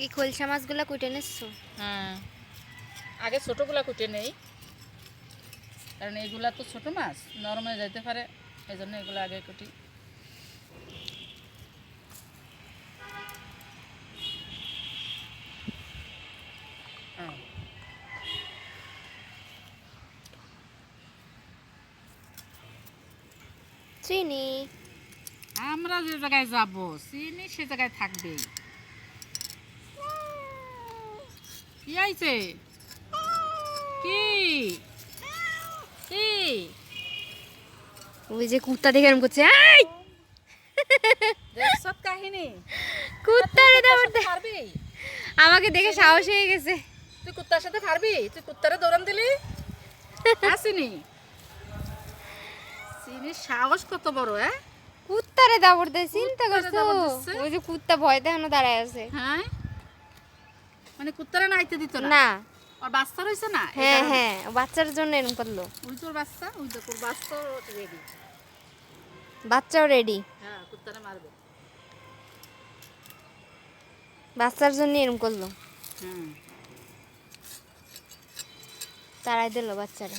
এই খোলসা মাছগুলো কুটে নিচ্ছো? হ্যাঁ, আগে ছোটোগুলা কুটে নেই, কারণ এইগুলা তো ছোট মাছ, নরম হয়ে যাইতে পারে, এই জন্য এগুলো আগে কুটি। চিনি আমরা যে জায়গায় যাব চিনি সে জায়গায় থাকবেই। কি আইছে? কি কি ওই যে কুত্তা দেখে এরকম করছে, এই দেখছত কাহিনী? কুত্তারে তুই দৌড় কুত্তার দে। সাথে পারবি? আমাকে দেখে সাহস হয়ে গেছে। তুই কুত্তার সাথে পারবি? তুই কুত্তারে দৌড়ান দিলি? আসিনি চিনির সাহস কত বড়! কুত্তারে দাবড় দেয়, চিন্তা কুত্তারে করছো? দাবড় দিচ্ছে? ওই যে কুত্তা ভয় দেখানো দাঁড়ায় আছে। হ্যাঁ, মানে কুত্তারে নাইতে দিত না? না, ওর বাচ্চা রয়েছে না, এই হ্যাঁ কারণে। হ্যাঁ, বাচ্চার জন্য এরকম করলো। ওই তোর বাচ্চা, ওই দেখ ওর বাচ্চা রেডি। বাচ্চাও রেডি, হ্যাঁ, কুত্তারে মারবে। বাচ্চার জন্য এরকম করলো, হুম। তাড়াই দিল বাচ্চারা।